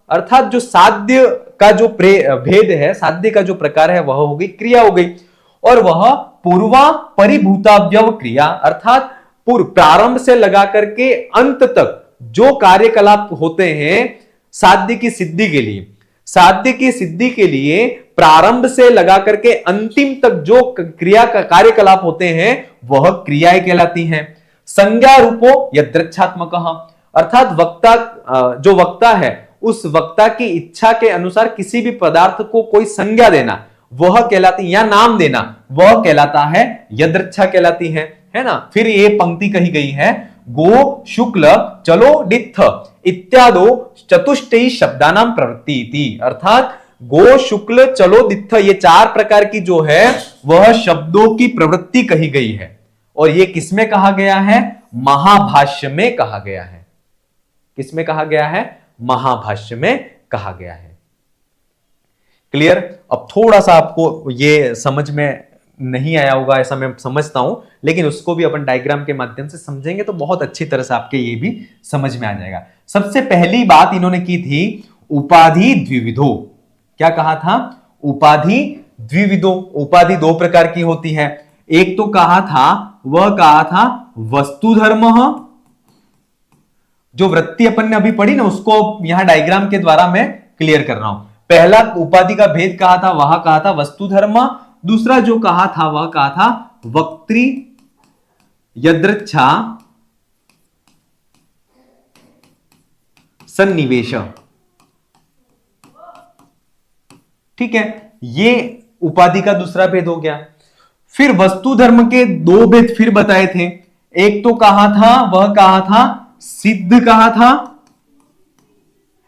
अर्थात जो साध्य का जो भेद है, साध्य का जो प्रकार है वह हो गई क्रिया हो गई, और वह पूर्वा परिभूताव्यव क्रिया, अर्थात पूर्व प्रारंभ से लगा करके अंत तक जो कार्यकलाप होते हैं साध्य की सिद्धि के लिए, साध्य की सिद्धि के लिए प्रारंभ से लगा करके अंतिम तक जो क्रिया का कार्यकलाप होते हैं वह क्रियाएं कहलाती हैं। संज्ञा रूपो यदृच्छात्मक, अर्थात वक्ता जो वक्ता है उस वक्ता की इच्छा के अनुसार किसी भी पदार्थ को कोई संज्ञा देना वह कहलाती, या नाम देना वह कहलाता है यदृच्छा कहलाती है ना। फिर ये पंक्ति कही गई है गो शुक्ल चलो डित्थ इत्यादो चतुष्टयी शब्दानाम प्रवृत्ति, अर्थात गो शुक्ल चलो दित्थ ये चार प्रकार की जो है वह शब्दों की प्रवृत्ति कही गई है, और ये किसमें कहा गया है, महाभाष्य में कहा गया है। किसमें कहा गया है, महाभाष्य में कहा गया है। क्लियर। अब थोड़ा सा आपको ये समझ में नहीं आया होगा ऐसा मैं समझता हूं, लेकिन उसको भी अपन डायग्राम के माध्यम से समझेंगे तो बहुत अच्छी तरह से आपके ये भी समझ में आ जाएगा। सबसे पहली बात इन्होंने की थी उपाधि द्विविधो। क्या कहा था, उपाधि द्विविधो। उपाधि दो प्रकार की होती है, एक तो कहा था वस्तु धर्म, जो वृत्ति अपन ने अभी पढ़ी ना उसको यहां डायग्राम के द्वारा मैं क्लियर कर रहा हूं। पहला उपाधि का भेद कहा था, वह कहा था वस्तु धर्म। दूसरा जो कहा था वह कहा था वक्त्री यदृच्छा सन्निवेश। ठीक है, ये उपाधि का दूसरा भेद हो गया। फिर वस्तु धर्म के दो भेद फिर बताए थे, एक तो कहा था वह कहा था सिद्ध कहा था,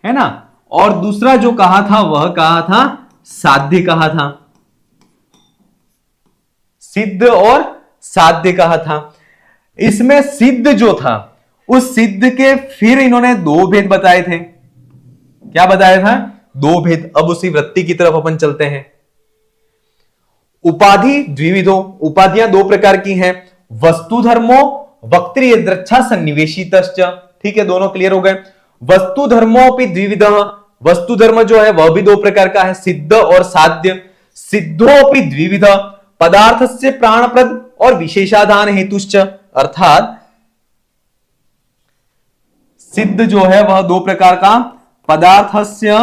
है ना, और दूसरा जो कहा था वह कहा था साध्य कहा था। सिद्ध और साध्य कहा था। इसमें सिद्ध जो था उस सिद्ध के फिर इन्होंने दो भेद बताए थे। क्या बताया था, दो भेद। अब उसी वृत्ति की तरफ अपन चलते हैं। उपाधि द्विविधो, उपाधियां दो प्रकार की हैं, वस्तु धर्मो वक्त्री यदृच्छा सन्निवेशितश्च। ठीक है, दोनों क्लियर हो गए। वस्तु धर्मोपि द्विविधः, वस्तु धर्म जो है वह भी दो प्रकार का है, सिद्ध और साध्य। सिद्धोपि द्विविध, पदार्थ से प्राणप्रद और विशेषाधान हेतुश्च, अर्थात सिद्ध जो है वह दो प्रकार का, पदार्थस्य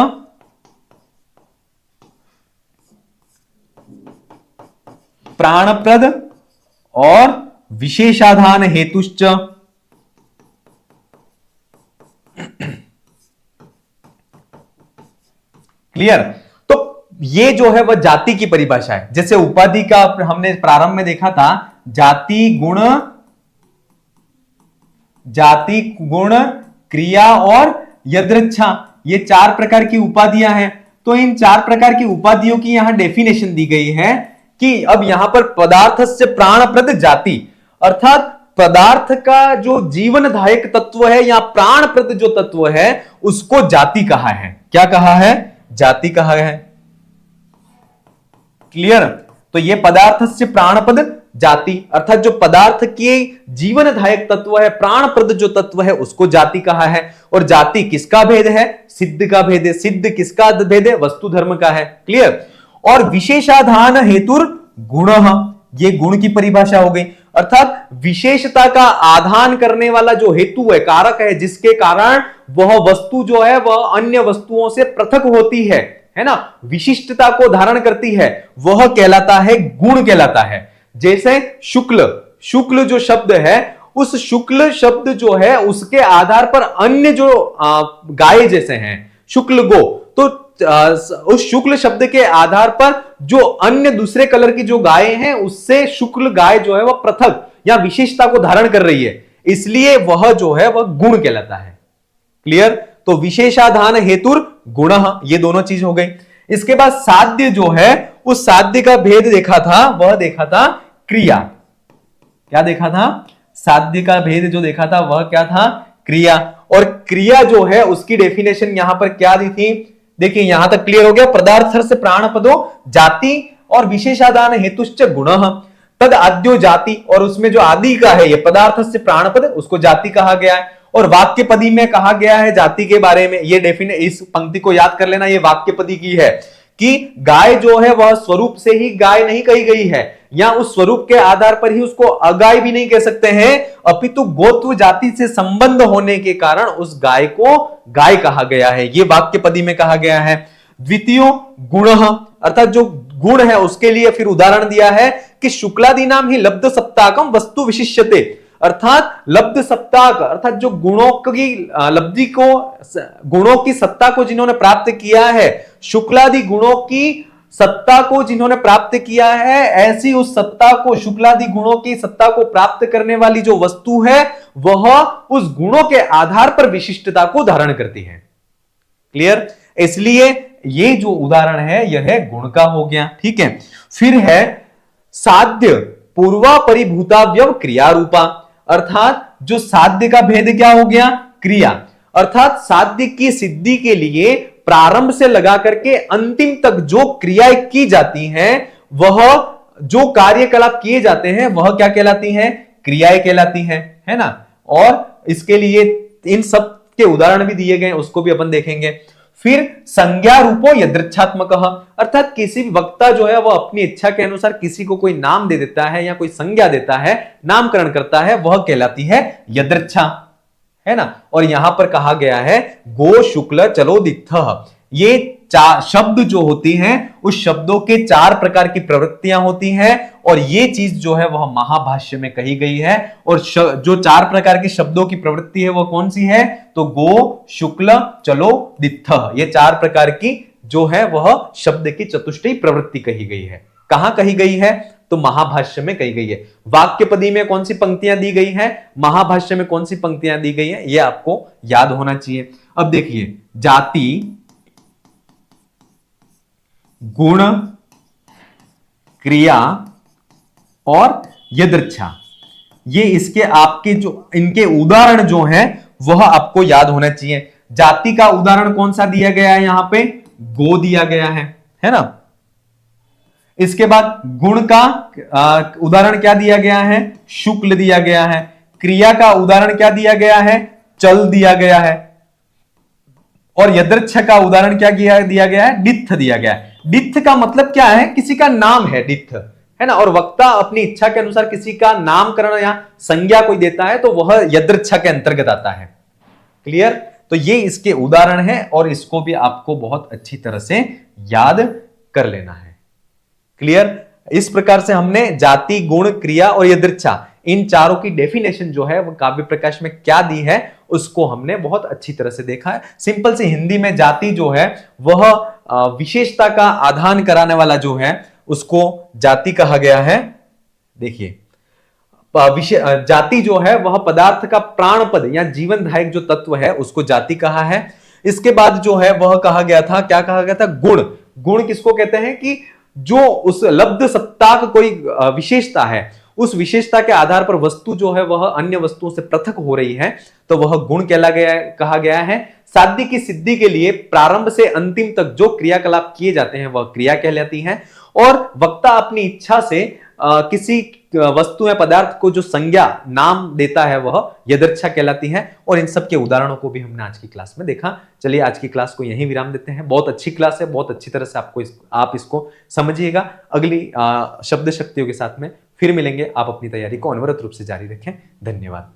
प्राणप्रद और विशेषाधान हेतुश्च। क्लियर। तो ये जो है वह जाति की परिभाषा है। जैसे उपाधि का हमने प्रारंभ में देखा था, जाति गुण क्रिया और यदृच्छा, ये चार प्रकार की उपाधियां हैं। तो इन चार प्रकार की उपाधियों की यहां डेफिनेशन दी गई है कि अब यहां पर पदार्थ से प्राणप्रद जाति, अर्थात पदार्थ का जो जीवनदायक तत्व है या प्राणप्रद जो तत्व है उसको जाति कहा है। क्या कहा है, जाति कहा है। क्लियर। तो ये पदार्थस्य प्राणपद जाति, अर्थात जो पदार्थ के जीवनदायक तत्व है, प्राणप्रद जो तत्व है, उसको जाति कहा है। और जाति किसका भेद है? सिद्ध का भेद है। सिद्ध किसका भेद है? वस्तु धर्म का है। क्लियर। और विशेषाधान हेतुर गुण, ये गुण की परिभाषा हो गई, अर्थात विशेषता का आधान करने वाला जो हेतु है, कारक है, जिसके कारण वह वस्तु जो है वह अन्य वस्तुओं से पृथक होती है ना, विशिष्टता को धारण करती है, वह कहलाता है गुण कहलाता है। जैसे शुक्ल, शुक्ल जो शब्द है, उस शुक्ल शब्द जो है उसके आधार पर अन्य जो गाय जैसे हैं, शुक्ल गो, तो उस शुक्ल शब्द के आधार पर जो अन्य दूसरे कलर की जो गाय हैं, उससे शुक्ल गाय जो है वह पृथक या विशेषता को धारण कर रही है, इसलिए वह जो है वह गुण कहलाता है। क्लियर। तो विशेषाधान हेतुर गुण, ये दोनों चीज हो गई। इसके बाद साध्य जो है, उस साध्य का भेद देखा था, वह देखा था क्रिया। क्या देखा था? साध्य का भेद जो देखा था वह क्या था? क्रिया। और क्रिया जो है उसकी डेफिनेशन यहां पर क्या दी थी? देखिए यहां तक क्लियर हो गया। पदार्थ से प्राणपदो जाति और विशेषाधान हेतुश्च गुण, तद आद्यो जाति, और उसमें जो आदि का है ये पदार्थ से प्राणपद, उसको जाति कहा गया है। और वाक्यपदी में कहा गया है जाति के बारे में, ये डेफिनेशन, इस पंक्ति को याद कर लेना, ये वाक्यपदी की है कि गाय जो है वह स्वरूप से ही गाय नहीं कही गई है, या उस स्वरूप के आधार पर ही उसको अगाय भी नहीं कह सकते हैं, अपितु गोत्व जाति से संबंध होने के कारण उस गाय को गाय कहा गया है, ये वाक्यपदी में कहा गया है। द्वितीय गुण, अर्थात जो गुण है उसके लिए फिर उदाहरण दिया है कि शुक्लादि नाम ही लब्ध सप्ताकम वस्तु विशिष्यते, अर्थात लब्ध सप्ताक, अर्थात जो गुणों की लब्धि को, गुणों की सत्ता को जिन्होंने प्राप्त किया है, शुक्लादि गुणों की सत्ता को जिन्होंने प्राप्त किया है, ऐसी उस सत्ता को, शुक्लादि गुणों की सत्ता को प्राप्त करने वाली जो वस्तु है वह उस गुणों के आधार पर विशिष्टता को धारण करती है। क्लियर। इसलिए ये जो उदाहरण है यह है गुण का हो गया। ठीक है। फिर है साध्य पूर्वा परिभूताव्यव क्रिया रूपा, अर्थात जो साध्य का भेद क्या हो गया? क्रिया, अर्थात साध्य की सिद्धि के लिए प्रारंभ से लगा करके अंतिम तक जो क्रियाएं की जाती हैं, वह जो कार्यकलाप किए जाते हैं वह क्या कहलाती हैं? क्रियाएं कहलाती हैं, है ना। और इसके लिए इन सब के उदाहरण भी दिए गए, उसको भी अपन देखेंगे। फिर संज्ञा रूपो यदृच्छात्मक, अर्थात किसी भी वक्ता जो है वह अपनी इच्छा के अनुसार किसी को कोई नाम दे देता है या कोई संज्ञा देता है, नामकरण करता है, वह कहलाती है यदृच्छा, है ना। और यहां पर कहा गया है गो शुक्ल चलो दित्थ, ये चार शब्द जो होती हैं उस शब्दों के चार प्रकार की प्रवृत्तियां होती हैं, और ये चीज जो है वह महाभाष्य में कही गई है। और जो चार प्रकार की शब्दों की प्रवृत्ति है वह कौन सी है? तो गो शुक्ल चलो दित्थ, ये चार प्रकार की जो है वह शब्द की चतुष्टयी प्रवृत्ति कही गई है। कहां कही गई है? तो महाभाष्य में कही गई है। वाक्यपदी में कौन सी पंक्तियां दी गई हैं, महाभाष्य में कौन सी पंक्तियां दी गई हैं, यह आपको याद होना चाहिए। अब देखिए, जाति, गुण, क्रिया और यदृच्छा, ये इसके आपके जो इनके उदाहरण जो हैं वह आपको याद होना चाहिए। जाति का उदाहरण कौन सा दिया गया है? यहां पे गो दिया गया है ना। इसके बाद गुण का उदाहरण क्या दिया गया है? शुक्ल दिया गया है। क्रिया का उदाहरण क्या दिया गया है? चल दिया गया है। और यदृच्छ का उदाहरण क्या दिया गया है? डित्थ दिया गया है। डित्थ का मतलब क्या है? किसी का नाम है डित्थ, है ना। और वक्ता अपनी इच्छा के अनुसार किसी का नामकरण या संज्ञा कोई देता है तो वह यदृच्छ के अंतर्गत आता है। क्लियर। तो ये इसके उदाहरण है और इसको भी आपको बहुत अच्छी तरह से याद कर लेना है। क्लियर। इस प्रकार से हमने जाति, गुण, क्रिया और यदृच्छा, इन चारों की डेफिनेशन जो है वो काव्य प्रकाश में क्या दी है उसको हमने बहुत अच्छी तरह से देखा है। सिंपल से हिंदी में जाति जो है वह विशेषता का आधान कराने वाला जो है उसको जाति कहा गया है। देखिए, जाति जो है वह पदार्थ का प्राणपद या जीवनदायक जो तत्व है उसको जाति कहा है। इसके बाद जो है वह कहा गया था, क्या कहा गया था? गुण। गुण किसको कहते हैं? कि जो उस लब्ध सत्ता का कोई विशेषता है, उस विशेषता के आधार पर वस्तु जो है वह अन्य वस्तुओं से पृथक हो रही है, तो वह गुण कहा गया है। साध्य की सिद्धि के लिए प्रारंभ से अंतिम तक जो क्रियाकलाप किए जाते हैं वह क्रिया कहलाती है। और वक्ता अपनी इच्छा से किसी वस्तु या पदार्थ को जो संज्ञा नाम देता है वह यदृच्छा कहलाती है। और इन सब के उदाहरणों को भी हमने आज की क्लास में देखा। चलिए आज की क्लास को यहीं विराम देते हैं। बहुत अच्छी क्लास है, बहुत अच्छी तरह से आप इसको समझिएगा। अगली शब्द शक्तियों के साथ में फिर मिलेंगे। आप अपनी तैयारी को अनवरत रूप से जारी रखें। धन्यवाद।